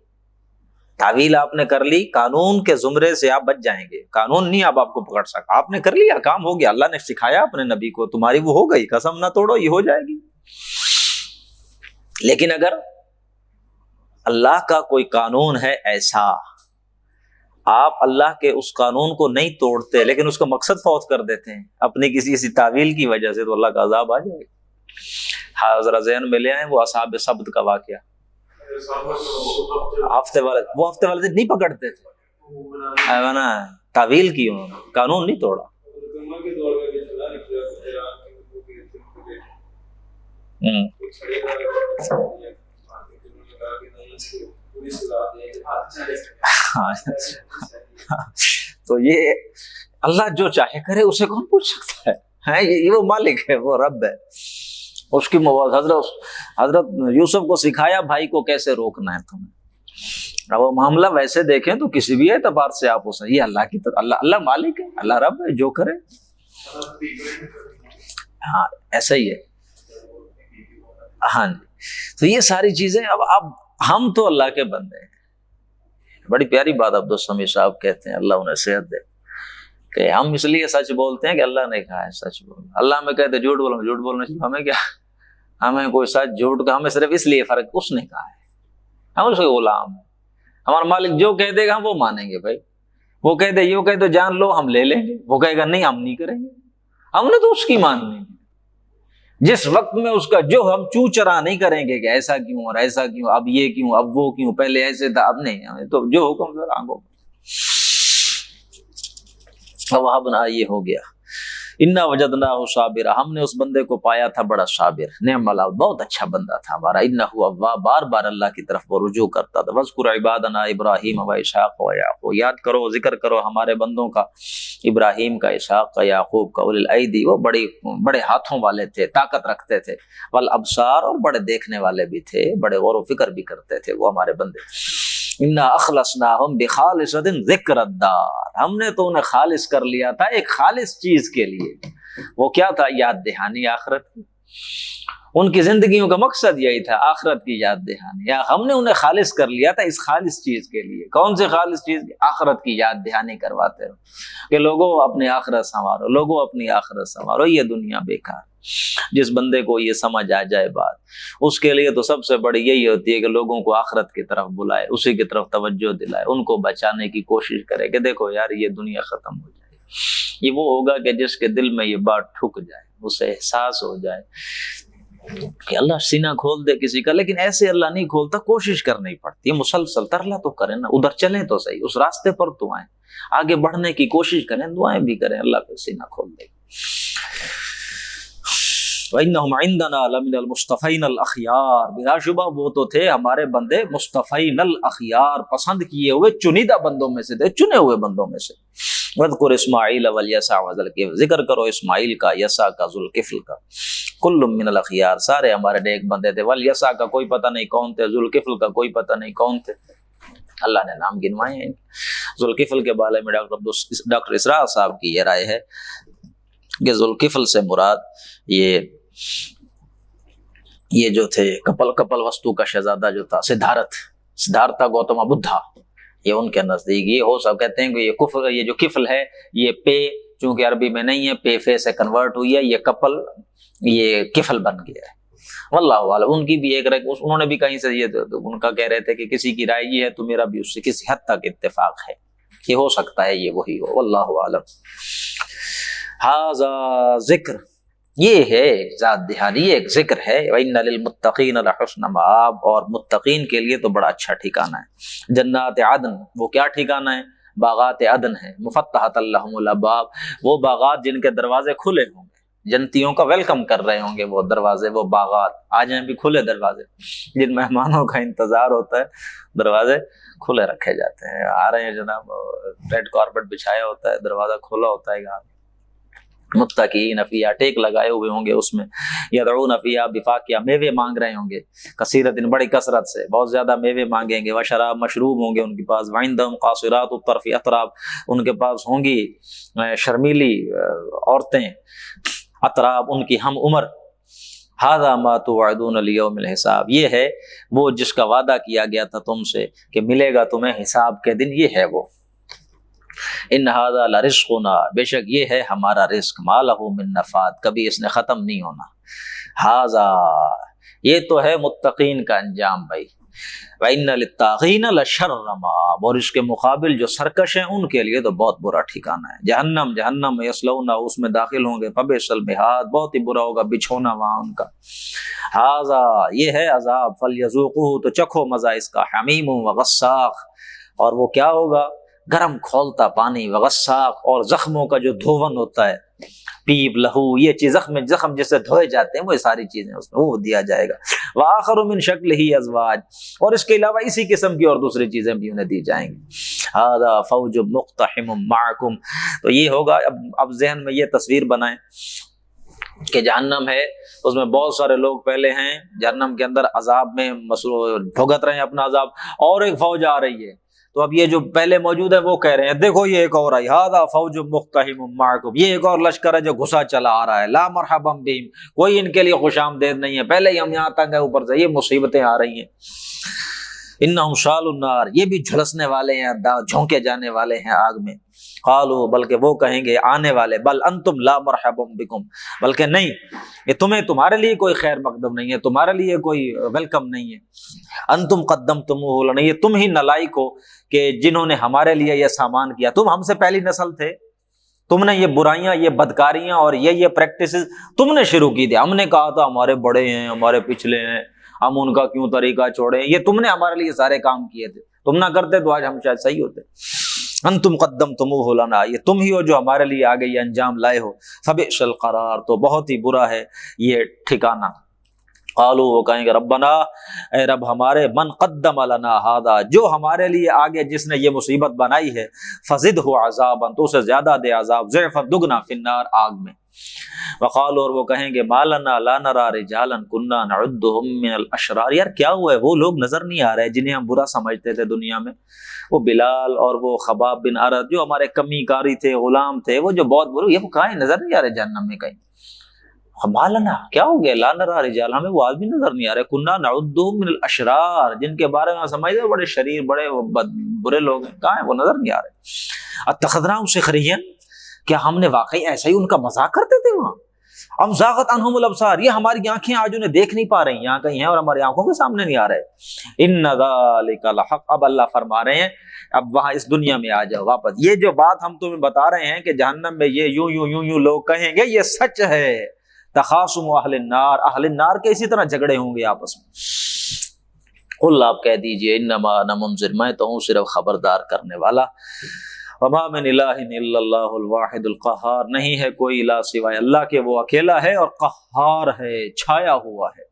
تعویل آپ نے کر لی، قانون کے زمرے سے آپ بچ جائیں گے، قانون نہیں اب آپ کو پکڑ سکا، آپ نے کر لیا، کام ہو گیا، اللہ نے سکھایا اپنے نبی کو، تمہاری وہ ہو گئی، قسم نہ توڑو، یہ ہو جائے گی۔ لیکن اگر اللہ کا کوئی قانون ہے ایسا، آپ اللہ کے اس قانون کو نہیں توڑتے لیکن اس کا مقصد فوت کر دیتے ہیں اپنی کسی تعویل کی وجہ سے، تو اللہ کا عذاب آ جائے گا۔ ہاں ذرا ذہن میں لے آئیں وہ اصحاب سبت کا واقعہ، ہفتے والے دن نہیں پکڑتے تھے نا، تعویل کی انہوں نے، قانون نہیں توڑا۔ تو یہ اللہ جو چاہے کرے، اسے کون پوچھ سکتا ہے؟ یہ وہ مالک ہے، وہ رب ہے، اس کی حضرت یوسف کو سکھایا بھائی کو کیسے روکنا ہے تمہیں۔ اب وہ معاملہ ویسے دیکھیں تو کسی بھی اعتبار سے آپ اسے، یہ اللہ کی طرف، اللہ مالک ہے، اللہ رب ہے، جو کرے ہاں ایسا ہی ہے۔ ہاں جی، تو یہ ساری چیزیں اب ہم تو اللہ کے بندے ہیں۔ بڑی پیاری بات عبدالسمیع صاحب کہتے ہیں، اللہ انہیں صحت دے، کہ ہم اس لیے سچ بولتے ہیں کہ اللہ نے کہا ہے سچ بولنا، اللہ ہمیں کہتے جھوٹ بولنا، جھوٹ بولنا چاہیے، ہمیں کیا، ہمیں کوئی سچ جھوٹ کا، ہمیں صرف اس لیے فرق، اس نے کہا ہے، ہم اس کے غلام ہیں، ہمارا مالک جو کہہ دے گا ہم وہ مانیں گے۔ بھائی وہ کہہ دے یوں کہہ دے جان لو، ہم لے لیں گے، وہ کہے گا نہیں ہم نہیں کریں گے، ہم نے تو اس کی ماننی ہے۔ جس وقت میں اس کا جو ہم چو چرا نہیں کریں گے کہ ایسا کیوں اور ایسا کیوں، اب یہ کیوں، اب وہ کیوں، پہلے ایسے تھا اب نہیں، تو جو حکم سر آنگوں وہابنا، یہ ہو گیا۔ انا وجدناہ صابرا، ہم نے اس بندے کو پایا تھا بڑا صابر، نعم اللہ، بہت اچھا بندہ تھا ہمارا، انہ اواب، بار بار اللہ کی طرف وہ رجوع کرتا تھا۔ واذکر عبادنا ابراہیم و اسحاق و یعقوب، یاد کرو ذکر کرو ہمارے بندوں کا، ابراہیم کا، اسحاق کا، یعقوب کا، اولی الایدی، وہ بڑے ہاتھوں والے تھے، طاقت رکھتے تھے، والابصار، اور بڑے دیکھنے والے بھی تھے، بڑے غور و فکر بھی کرتے تھے وہ ہمارے بندے۔ انا اخلصناہم بخالصۃ ذکر الدار، ہم نے تو انہیں خالص کر لیا تھا ایک خالص چیز کے لیے، وہ کیا تھا؟ یاد دہانی آخرت کی، ان کی زندگیوں کا مقصد یہی تھا، آخرت کی یاد دہانی، یا ہم نے انہیں خالص کر لیا تھا اس خالص چیز کے لیے۔ کون سی خالص چیز؟ آخرت کی یاد دہانی کرواتے رہو کہ لوگوں اپنی آخرت سنوارو، لوگوں اپنی آخرت سنوارو، یہ دنیا بیکار۔ جس بندے کو یہ سمجھ آ جائے بات، اس کے لیے تو سب سے بڑی یہی ہوتی ہے کہ لوگوں کو آخرت کی طرف بلائے، اسی کی طرف توجہ دلائے، ان کو بچانے کی کوشش کرے کہ دیکھو یار یہ دنیا ختم ہو جائے گی۔ یہ وہ ہوگا کہ جس کے دل میں یہ بات ٹھک جائے، اسے احساس ہو جائے کہ اللہ سینہ کھول دے کسی کا، لیکن ایسے اللہ نہیں کھولتا، کوشش کرنی پڑتی ہے، مسلسل ترلا تو کریں نا، ادھر چلیں تو صحیح، اس راستے پر تو آئیں، آگے بڑھنے کی کوشش کریں، دعائیں بھی کریں، اللہ پہ سینہ کھول دے۔ وَإِنَّهُمْ عِنْدَنَا لَمِنَ الْمُصْطَفَيْنَ الْأَخْيَارِ، بلا شبہ وہ تو تھے ہمارے بندے مصطفین الاخیار، پسند کیے ہوئے چنیدہ بندوں میں سے تھے، چنے ہوئے بندوں میں سے۔ وَاذْكُرْ إِسْمَاعِيلَ وَالْيَسَعَ وَذَا الْكِفْلِ، ذکر کرو اسماعیل کا، یسع کا، ذو الکفل کا، کل من الاخیار، سارے ہمارے نیک بندے تھے، والیسع کا کوئی پتہ نہیں کون تھے، ذو الکفل کا کوئی پتہ نہیں کون تھے، اللہ نے نام گنوائے ہیں۔ ذو الکفل کے بارے میں ڈاکٹر اسراء صاحب کی یہ رائے ہے کہ ذو الکفل سے مراد یہ جو تھے کپل وستو کا شہزادہ جو تھا، سدھارتھا گوتما بدھا، یہ ان کے نزدیک یہ ہو سب کہتے ہیں کہ یہ جو کفل ہے یہ پے، چونکہ عربی میں نہیں ہے، پے فے سے کنورٹ ہوئی ہے، یہ کپل یہ کفل بن گیا ہے، واللہ اعلم۔ ان کی بھی ایک رائے، انہوں نے بھی کہیں سے یہ ان کا کہہ رہے تھے کہ کسی کی رائے یہ ہے تو میرا بھی اس سے کسی حد تک اتفاق ہے کہ ہو سکتا ہے یہ وہی ہو، واللہ اعلم۔ ھذا ذکر، یہ ہے ذات دہانی، یہ ایک ذکر ہے، وَإِنَّ لِلْمُتَّقِينَ لَحُسْنَ مآب، اور متقین کے لیے تو بڑا اچھا ٹھکانہ ہے۔ جنات عدن، وہ کیا ٹھکانہ ہے؟ باغات عدن ہے، مفتحۃ لہم الابواب، وہ باغات جن کے دروازے کھلے ہوں گے، جنتیوں کا ویلکم کر رہے ہوں گے وہ دروازے، وہ باغات، آج ہیں بھی کھلے دروازے، جن مہمانوں کا انتظار ہوتا ہے دروازے کھلے رکھے جاتے ہیں، آ رہے ہیں جناب، ریڈ کارپٹ بچھایا ہوتا ہے، دروازہ کھلا ہوتا ہے، گھر متقین فیہا، ٹیک لگائے ہوئے ہوں گے اس میں، یدعون فیہا بفاکہہ، میوے مانگ رہے ہوں گے، کثیرۃ، بڑی کثرت سے، بہت زیادہ میوے مانگیں گے، وشراب، مشروب ہوں گے ان کے پاس، وعندہم قاصرات الطرف اتراب، ان کے پاس ہوں گی شرمیلی عورتیں، اتراب، ان کی ہم عمر۔ ھذا ما توعدون لیوم الحساب، یہ ہے وہ جس کا وعدہ کیا گیا تھا تم سے کہ ملے گا تمہیں حساب کے دن، یہ ہے وہ۔ ان ھذا لرزقنا، بے شک یہ ہے ہمارا رزق، ما لہ من نفاد، کبھی اس نے ختم نہیں ہونا۔ ھذا، یہ تو ہے متقین کا انجام بھائی۔ وَإِنَّ لِلطَّاغِينَ لَشَرَّ مآب، اور اس کے مقابل جو سرکش ہیں ان کے لیے تو بہت برا ٹھکانہ ہے، جہنم یصلونہ، اس میں داخل ہوں گے، فبئس المہاد، بہت ہی برا ہوگا بچھونا وہاں ان کا۔ ھذا، یہ ہے عذاب، فلیذوقوہ، تو چکھو مزہ اس کا، حمیم وغساق، اور وہ کیا ہوگا؟ گرم کھولتا پانی، وغساق، اور زخموں کا جو دھون ہوتا ہے، پیپ، لہو، یہ چیز زخم جسے دھوئے جاتے ہیں، وہ ساری چیزیں اس میں وہ دیا جائے گا۔ وآخر من شکلہ ازواج، اور اس کے علاوہ اسی قسم کی اور دوسری چیزیں بھی انہیں دی جائیں گی۔ ھذا فوج مقتحم معکم، تو یہ ہوگا، اب ذہن میں یہ تصویر بنائیں کہ جہنم ہے، اس میں بہت سارے لوگ پہلے ہیں جہنم کے اندر عذاب میں بھگت رہے ہیں اپنا عذاب، اور ایک فوج آ رہی ہے، تو اب یہ جو پہلے موجود ہے وہ کہہ رہے ہیں دیکھو یہ ایک اور آئی، ھذا فوج مقتحم معکم، یہ ایک اور لشکر ہے جو گھسا چلا آ رہا ہے، لا مرحبا بہم، کوئی ان کے لیے خوش آمدید نہیں ہے، پہلے ہی ہم یہاں تک ہیں، اوپر سے یہ مصیبتیں آ رہی ہیں۔ انہم صالوا النار، یہ بھی جھلسنے والے ہیں، جھونکے جانے والے ہیں آگ میں۔ قالوا، بلکہ وہ کہیں گے آنے والے، بل انتم لا مرحبا بکم، بلکہ نہیں، یہ تمہارے لیے کوئی خیر مقدم نہیں ہے، تمہارے لیے کوئی ویلکم نہیں ہے، انتم قدمتموہ لنا، یہ تم ہی نالائق ہو کہ جنہوں نے ہمارے لیے یہ سامان کیا، تم ہم سے پہلی نسل تھے، تم نے یہ برائیاں، یہ بدکاریاں اور یہ پریکٹسز تم نے شروع کی تھی، ہم نے کہا تھا ہمارے بڑے ہیں، ہمارے پچھلے ہیں، ہم ان کا کیوں طریقہ چھوڑیں، یہ تم نے ہمارے لیے سارے کام کیے تھے، تم نہ کرتے تو آج ہم شاید صحیح ہوتے۔ انتم قدمتموہ لنا، یہ تم ہی ہو جو ہمارے لیے آگے یہ انجام لائے ہو، فبئس القرار، تو بہت ہی برا ہے یہ ٹھکانہ۔ قالوا، وہ کہیں گے ربنا، اے رب ہمارے، من قدم لنا ھذا، جو ہمارے لیے آگے جس نے یہ مصیبت بنائی ہے، فزدہ عذابا، تو اسے زیادہ دے عذاب، ضعفا، دگنا، فی النار، آگ میں۔ وقالوا، اور وہ کہیں گے ما لنا لا نرى رجالا كنا نعدهم من الاشرار، یار کیا ہوا ہے، وہ لوگ نظر نہیں آ رہے جنہیں ہم برا سمجھتے تھے دنیا میں، وہ بلال اور وہ خباب بن ارد جو ہمارے کمی کاری تھے، غلام تھے، وہ جو بہت برے، یہ وہ کہاں ہیں، نظر نہیں آ رہے جہنم میں کہیں۔ مالنا، کیا ہو گیا، لا نرى رجال، ہمیں وہ آدمی نظر نہیں آ رہے، كنا نعدهم من الاشرار، جن کے بارے میں سمجھتے بڑے شریر، بڑے برے لوگ ہیں، کہاں ہیں وہ، نظر نہیں آ رہے۔ اتخذناهم سخريا، کیا ہم نے واقعی ایسا ہی ان کا مذاق کرتے تھے وہاں، ام زاغت عنہم الابصار، یہ ہماری آنکھیں آج انہیں دیکھ نہیں پا رہی، یہاں کہیں ہیں اور ہماری آنکھوں کے سامنے نہیں آ رہے۔ ان ذالک لحق، اب اللہ فرما رہے ہیں اب وہاں اس دنیا میں آ جاؤ واپس، یہ جو بات ہم تمہیں بتا رہے ہیں کہ جہنم میں یہ یوں یوں یوں یوں لوگ کہیں گے، یہ سچ ہے۔ تخاصم اہل النار، اہل النار کے اسی طرح جھگڑے ہوں گے آپس میں۔ قل، آپ کہہ دیجئے انما انا منذر، میں تو ہوں صرف خبردار کرنے والا۔ وما من الہ الا اللہ الواحد القہار، نہیں ہے کوئی الہ سوائے اللہ کے، وہ اکیلا ہے اور قہار ہے، چھایا ہوا ہے۔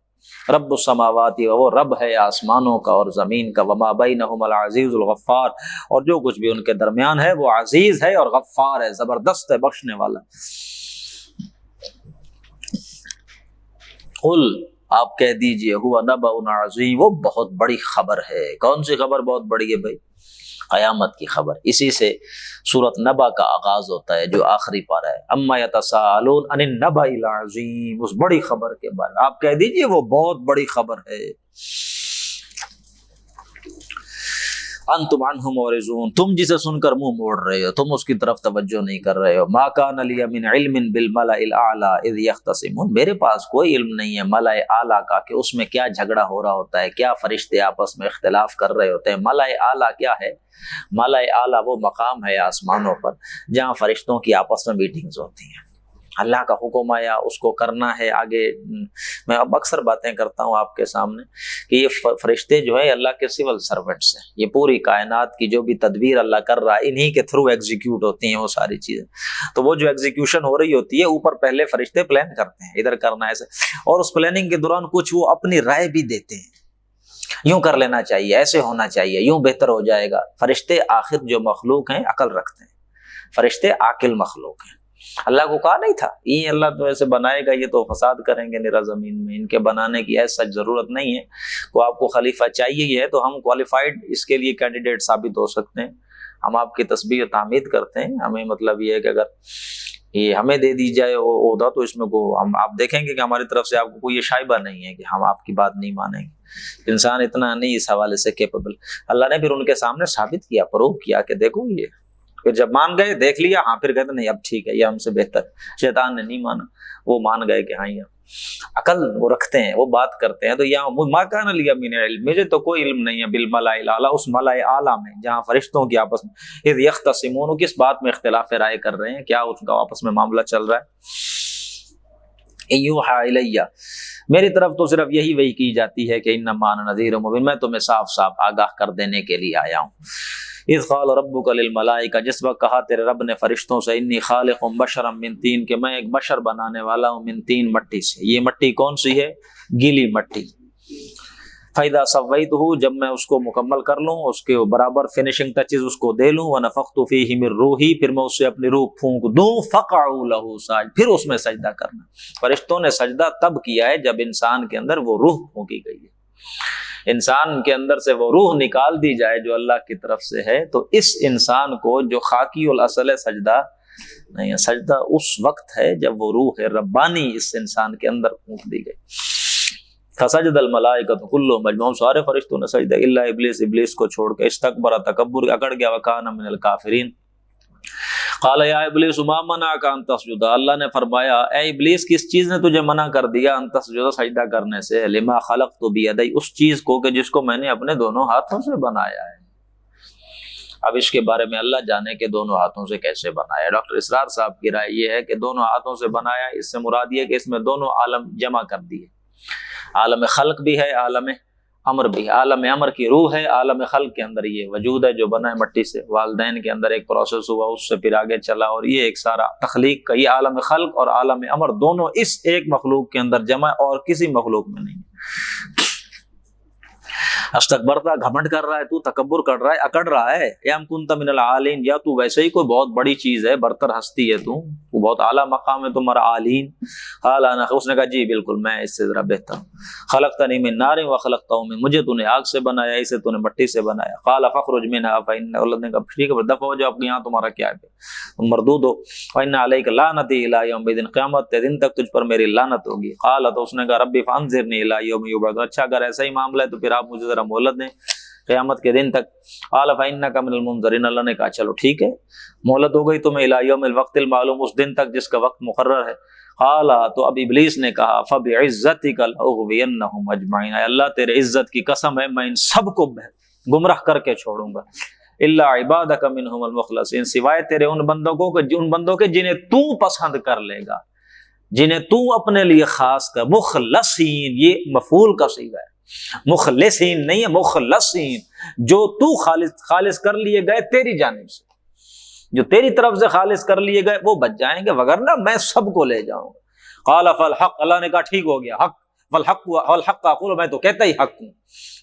رب السماوات، وہ رب ہے آسمانوں کا اور زمین کا، وما بینہم العزیز الغفار، اور جو کچھ بھی ان کے درمیان ہے وہ عزیز ہے اور غفار ہے، زبردست ہے، بخشنے والا۔ قل، آپ کہہ دیجئے ہوا نبأ عظیم، وہ بہت بڑی خبر ہے۔ کون سی خبر بہت بڑی ہے بھائی؟ قیامت کی خبر۔ اسی سے سورۃ نبأ کا آغاز ہوتا ہے جو آخری پارہ ہے، اما یتساءلون عن النبأ العظیم، اس بڑی خبر کے بارے میں آپ کہہ دیجئے وہ بہت بڑی خبر ہے۔ انتم عنہ معرضون، تم جسے سن کر منہ موڑ رہے ہو، تم اس کی طرف توجہ نہیں کر رہے ہو۔ ما کان لی من علم بالملأ الاعلی اذ یختصمون، میرے پاس کوئی علم نہیں ہے ملأ اعلی کا کہ اس میں کیا جھگڑا ہو رہا ہوتا ہے، کیا فرشتے آپس میں اختلاف کر رہے ہوتے ہیں۔ ملأ اعلی کیا ہے؟ ملأ اعلی وہ مقام ہے آسمانوں پر جہاں فرشتوں کی آپس میں میٹنگز ہوتی ہیں، اللہ کا حکم آیا اس کو کرنا ہے۔ آگے میں اب اکثر باتیں کرتا ہوں آپ کے سامنے کہ یہ فرشتے جو ہے اللہ کے سول سرونٹس ہیں، یہ پوری کائنات کی جو بھی تدبیر اللہ کر رہا ہے انہی کے تھرو ایگزیکیوٹ ہوتی ہیں وہ ساری چیزیں۔ تو وہ جو ایگزیکیوشن ہو رہی ہوتی ہے اوپر پہلے فرشتے پلان کرتے ہیں ادھر کرنا ہے ایسے، اور اس پلاننگ کے دوران کچھ وہ اپنی رائے بھی دیتے ہیں، یوں کر لینا چاہیے، ایسے ہونا چاہیے، یوں بہتر ہو جائے گا۔ فرشتے آخر جو مخلوق ہیں عقل رکھتے ہیں، فرشتے عاقل مخلوق ہیں۔ اللہ کو کہا نہیں تھا یہ اللہ تو ایسے بنائے گا، یہ تو فساد کریں گے نیرا زمین میں، ان کے بنانے کی ایسا ضرورت نہیں ہے، کو آپ کو خلیفہ چاہیے ہی ہے تو ہم کوالیفائڈ اس کے لیے کینڈیڈیٹ ثابت ہو سکتے ہیں۔ ہم آپ کی تسبیح و تحمید کرتے ہیں، ہمیں مطلب یہ ہے کہ اگر یہ ہمیں دے دی جائے عہدہ تو اس میں کو ہم آپ دیکھیں گے کہ ہماری طرف سے آپ کو کوئی یہ شائبہ نہیں ہے کہ ہم آپ کی بات نہیں مانیں گے۔ انسان اتنا نہیں اس حوالے سے کیپیبل۔ اللہ نے پھر ان کے سامنے ثابت کیا، پروو کیا کہ دیکھو یہ، پھر جب مان گئے دیکھ لیا، ہاں پھر کہتے نہیں اب ٹھیک ہے یہ ہم سے بہتر۔ شیطان نے نہیں مانا، وہ مان گئے کہ ہاں یہ عقل وہ رکھتے ہیں، وہ بات کرتے ہیں۔ تو یہاں ما کان لی من علم، مجھے تو کوئی علم نہیں ہے بالملأ الاعلی، اس ملأ اعلی میں جہاں فرشتوں کی آپس میں اذ یختصمون، وہ کس بات میں اختلاف رائے کر رہے ہیں، کیا اس کا آپس میں معاملہ چل رہا ہے۔ یوحی الی، میری طرف تو صرف یہی وحی کی جاتی ہے کہ انما انا نذیر مبین، میں تمہیں صاف صاف آگاہ کر دینے کے لیے آیا ہوں۔ اذ قال ربک للملائکہ، جس وقت کہا تیرے رب نے فرشتوں سے، انی خالق بشرا من طین، کہ میں ایک بشر بنانے والا ہوں، من طین، مٹی سے۔ یہ مٹی کون سی ہے؟ گیلی مٹی۔ فاذا سویتہ، جب میں اس کو مکمل کر لوں، اس کے برابر فنیشنگ ٹچز اس کو دے لوں، ونفخت فیہ من روحی، پھر میں اس سے اپنی روح پھونک دوں، فقعوا لہ ساجدین، پھر اس میں سجدہ کرنا۔ فرشتوں نے سجدہ تب کیا ہے جب انسان کے اندر وہ روح پھونکی گئی ہے، انسان کے اندر سے وہ روح نکال دی جائے جو اللہ کی طرف سے ہے، تو اس انسان کو جو خاکی الاصل ہے سجدہ نہیں ہے۔ سجدہ اس وقت ہے جب وہ روح ربانی اس انسان کے اندر پھونک دی گئی۔ فسجد الملائکۃ کلھم اجمعون، سارے فرشتوں نے سجدہ الا ابلیس، ابلیس کو چھوڑ کے، استکبر، تکبر، اکڑ گیا، وکان من الکافرین۔ قال یا ابلیس ما منعک ان تسجد، اللہ نے فرمایا اے ابلیس کس چیز نے تجھے منع کر دیا ان تسجد، سجدہ کرنے سے، لما خلقت بیدی، اس چیز کو کہ جس کو میں نے اپنے دونوں ہاتھوں سے بنایا ہے۔ اب اس کے بارے میں اللہ جانے کہ دونوں ہاتھوں سے کیسے بنایا۔ ڈاکٹر اسرار صاحب کی رائے یہ ہے کہ دونوں ہاتھوں سے بنایا، اس سے مراد یہ کہ اس میں دونوں عالم جمع کر دیے، عالم خلق بھی ہے، عالم امر بھی ہے۔ عالم امر کی روح ہے، عالم خلق کے اندر یہ وجود ہے جو بنا ہے مٹی سے، والدین کے اندر ایک پروسیس ہوا، اس سے پھر آگے چلا، اور یہ ایک سارا تخلیق کا، یہ عالم خلق اور عالم امر دونوں اس ایک مخلوق کے اندر جمع اور کسی مخلوق میں نہیں۔ استکبرتا، گھمنڈ کر رہا ہے تو، تکبر کر رہا ہے، اکڑ رہا ہے، یا کنت من العالین، یا تو ویسے ہی کوئی بہت بڑی چیز ہے، برتر ہستی ہے تو بہت اعلیٰ مقام ہے تمہارا، عالین۔ قال انا، اس نے کہا جی بالکل میں اس سے ذرا بہتر ہوں۔ خلقتنی من نار وخلقتہ من، مجھے تو نے آگ سے بنایا، اسے تو نے مٹی سے بنایا۔ قال فاخرج منها فإن، اللہ نے کہا ٹھیک ہے دفع ہو جاؤ، اب یہاں تمہارا کیا ہے، تم مردود ہو۔ وإن عليك لعنتي إلى يوم الدين، قیامت کے دن تک تجھ پر میری لعنت ہوگی۔ قال، تو اس نے کہا ربی فانظرنی إلى يوم يبعثون، اچھا اگر ایسا ہی معاملہ ہے تو پھر آپ مجھے ذرا مہلت دیں قیامت کے دن تک۔ قال فإنک من المنظرین، اللہ نے کہا چلو ٹھیک ہے، مہلت ہو گئی تمہیں الی یوم الوقت المعلوم، اس دن تک جس کا وقت مقرر ہے۔ قال، تو اب ابلیس نے کہا فبعزتک لأغوینہم اجمعین، اے اللہ تیرے عزت کی قسم ہے میں ان سب کو گمراہ کر کے چھوڑوں گا، الا عبادک منہم المخلصین، سوائے تیرے ان بندوں کو کہ ان بندوں کے جنہیں تو پسند کر لے گا، جنہیں تو اپنے لیے خاص کر۔ مخلصین یہ مفعول کا صیغہ ہے، مخلصین نہیں ہے، مخلصین، جو تو خالص کر لیے گئے تیری جانب سے، جو تیری طرف سے خالص کر لیے گئے وہ بچ جائیں گے، وگرنہ میں سب کو لے جاؤں گا۔ قال فالحق، اللہ نے کہا ٹھیک ہو گیا، حق، والحق اقول، میں تو کہتا ہی حق ہوں،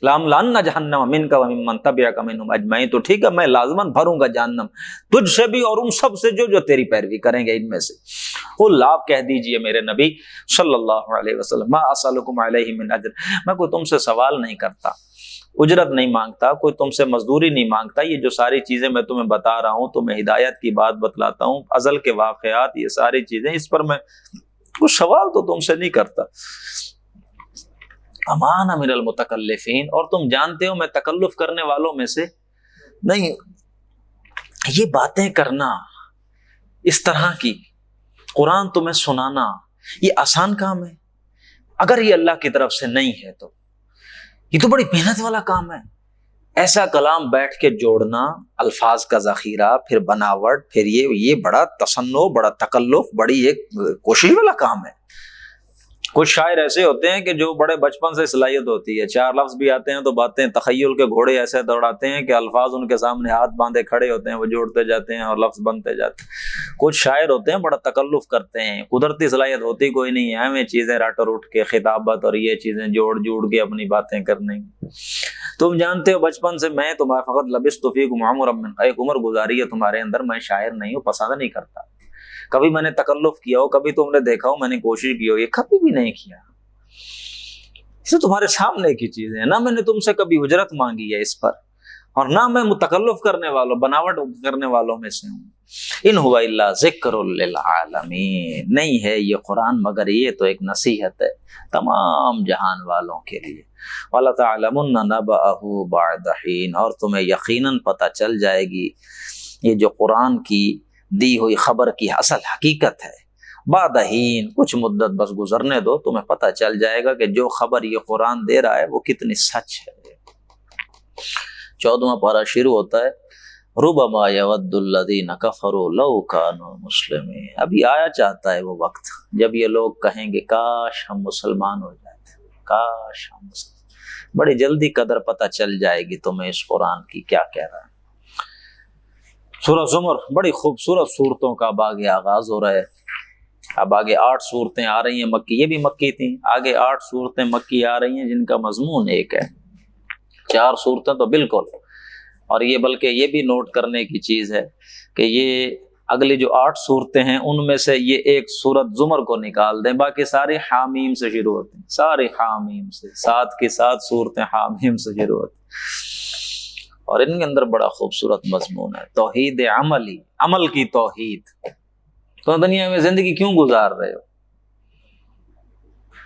لأملأن جہنم منک وممن تبعک منہم اجمعین، تو ٹھیک ہے میں لازماً بھروں گا جہنم تجھ سے بھی اور ان سب سے جو تیری پیروی کریں گے ان میں سے۔ قل، آپ کہہ دیجئے میرے نبی صلی اللہ علیہ وسلم، ما اسألکم علیہ من اجر، میں کوئی تم سے سوال نہیں کرتا، اجرت نہیں مانگتا، کوئی تم سے مزدوری نہیں مانگتا، یہ جو ساری چیزیں میں تمہیں بتا رہا ہوں، تمہیں ہدایت کی بات بتلاتا ہوں، ازل کے واقعات، یہ ساری چیزیں، اس پر میں کچھ سوال تو تم سے نہیں کرتا۔ امان من المتکلفین، اور تم جانتے ہو میں تکلف کرنے والوں میں سے نہیں۔ یہ باتیں کرنا اس طرح کی، قرآن تمہیں سنانا، یہ آسان کام ہے؟ اگر یہ اللہ کی طرف سے نہیں ہے تو یہ تو بڑی محنت والا کام ہے۔ ایسا کلام بیٹھ کے جوڑنا، الفاظ کا ذخیرہ، پھر بناوٹ، پھر یہ بڑا تصنع، بڑا تکلف، بڑی ایک کوشش والا کام ہے۔ کچھ شاعر ایسے ہوتے ہیں کہ جو بڑے بچپن سے صلاحیت ہوتی ہے، چار لفظ بھی آتے ہیں تو باتیں تخیل کے گھوڑے ایسے دوڑاتے ہیں کہ الفاظ ان کے سامنے ہاتھ باندھے کھڑے ہوتے ہیں، وہ جوڑتے جاتے ہیں اور لفظ بنتے جاتے ہیں۔ کچھ شاعر ہوتے ہیں بڑا تکلف کرتے ہیں، قدرتی صلاحیت ہوتی کوئی نہیں ہے، ہمیں چیزیں راٹر اٹھ کے خطابت اور یہ چیزیں جوڑ کے اپنی باتیں کرنے۔ تم جانتے ہو بچپن سے میں تمہارا فقط لبثت فیکم عمرا من، ایک عمر گزاری ہے تمہارے اندر، میں شاعر نہیں ہوں، پسند نہیں کرتا، کبھی میں نے تکلف کیا ہو، کبھی تم نے دیکھا ہو میں نے کوشش کی ہو، یہ کبھی بھی نہیں کیا۔ اسے تمہارے سامنے کی چیزیں ہیں، نہ میں نے تم سے کبھی اجرت مانگی ہے اس پر، اور نہ میں متکلف کرنے والوں، بناوٹ کرنے والوں میں سے ہوں۔ ان هو الا ذکر للعالمین، نہیں ہے یہ قرآن مگر یہ تو ایک نصیحت ہے تمام جہان والوں کے لیے۔ وَلَتَعْلَمُنَّ نَبَأَهُ بَعْدَ حِينٍ، اور تمہیں یقیناً پتہ چل جائے گی یہ جو قرآن کی دی ہوئی خبر کی اصل حقیقت ہے، بعد حین، کچھ مدت بس گزرنے دو، تمہیں پتہ چل جائے گا کہ جو خبر یہ قرآن دے رہا ہے وہ کتنی سچ ہے۔ 14واں پارہ شروع ہوتا ہے ربما یود الذین کفروا لو کانوا مسلمین، ابھی آیا چاہتا ہے وہ وقت جب یہ لوگ کہیں گے کاش ہم مسلمان ہو جاتے، کاش ہم مسلمان۔ بڑی جلدی قدر پتہ چل جائے گی تمہیں اس قرآن کی کیا کہہ رہا ہے۔ سورہ زمر بڑی خوبصورت صورتوں کا اب آگے آغاز ہو رہا ہے۔ اب آگے 8 صورتیں آ رہی ہیں مکی، یہ بھی مکی تھیں، آگے 8 صورتیں مکی آ رہی ہیں جن کا مضمون ایک ہے۔ 4 صورتیں تو بالکل، اور یہ بلکہ یہ بھی نوٹ کرنے کی چیز ہے کہ یہ اگلی جو 8 صورتیں ہیں ان میں سے یہ ایک صورت زمر کو نکال دیں، باقی سارے حامیم سے شروع ہوتے ہیں، سارے حامیم سے، 7 کی 7 صورتیں حامیم سے شروع ہوتی ہیں، اور ان کے اندر بڑا خوبصورت مضمون ہے، توحید عملی، عمل کی توحید۔ تو دنیا میں زندگی کیوں گزار رہے ہو؟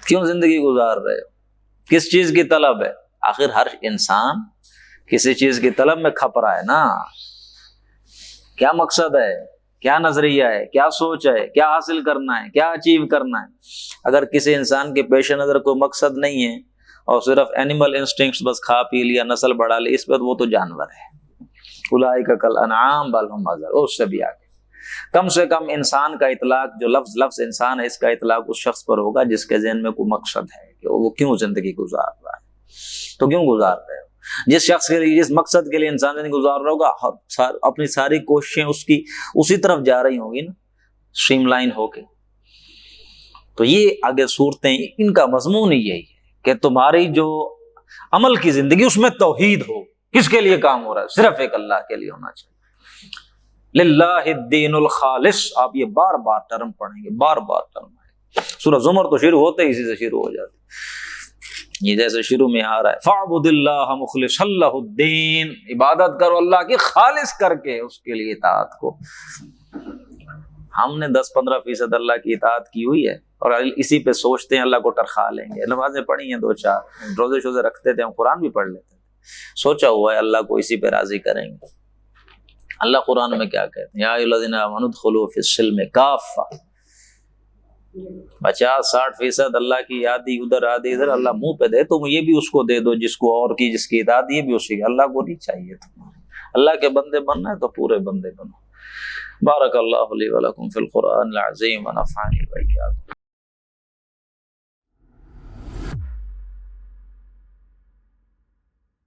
کیوں زندگی گزار رہے ہو؟ کس چیز کی طلب ہے؟ آخر ہر انسان کسی چیز کی طلب میں کھپ رہا ہے نا، کیا مقصد ہے، کیا نظریہ ہے، کیا سوچ ہے، کیا حاصل کرنا ہے، کیا اچیو کرنا ہے۔ اگر کسی انسان کے پیش نظر کوئی مقصد نہیں ہے اور صرف اینیمل انسٹنکٹس بس کھا پی لیا، نسل بڑھا لی، اس پر وہ تو جانور ہے، اولئک کالانعام بل ہم اضل، اس سے بھی آگے۔ کم سے کم انسان کا اطلاق، جو لفظ انسان ہے، اس کا اطلاق اس شخص پر ہوگا جس کے ذہن میں کوئی مقصد ہے کہ وہ کیوں زندگی گزار رہا ہے، تو کیوں گزار رہے ہو۔ جس شخص کے لیے، جس مقصد کے لیے انسان زندگی گزار رہا ہوگا، اپنی ساری کوششیں اس کی اسی طرف جا رہی ہوں گی نا، اسٹریم لائن ہو کے۔ تو یہ آگے صورتیں، ان کا مضمون ہی یہی ہے کہ تمہاری جو عمل کی زندگی اس میں توحید ہو۔ کس کے لیے کام ہو رہا ہے؟ صرف ایک اللہ کے لیے ہونا چاہیے۔ للہ الدین الخالص، آپ یہ بار بار ٹرم پڑھیں گے، بار بار ٹرم ہے۔ سورہ زمر تو شروع ہوتے ہی اسی سے شروع ہو جاتی، یہ جیسے شروع میں آ رہا ہے فاعبد اللہ مخلصا لہ الدین، عبادت کرو اللہ کی خالص کر کے اس کے لیے اطاعت کو۔ ہم نے 10-15% اللہ کی اطاعت کی ہوئی ہے اور اسی پہ سوچتے ہیں اللہ کو ٹرخا لیں گے۔ نمازیں پڑھی ہیں 2-4، روزے شوزے رکھتے تھے، ہم قرآن بھی پڑھ لیتے تھے، سوچا ہوا ہے اللہ کو اسی پہ راضی کریں گے۔ اللہ قرآن میں کیا کہتے ہیں، یا ایھا الذین آمنوا ادخلوا فی السلم کافہ، 50-60% اللہ کی یادی ادھر آدھی ادھر، اللہ منہ پہ دے تم یہ بھی اس کو دے دو جس کو اور کی جس کی اطاعت یہ بھی اسی کی، اللہ کو نہیں چاہیے تمہیں، اللہ کے بندے بننا ہے تو پورے بندے بنو۔ بارک اللہ لی ولکم فی القرآن العظیم ونفعنی وإیاکم۔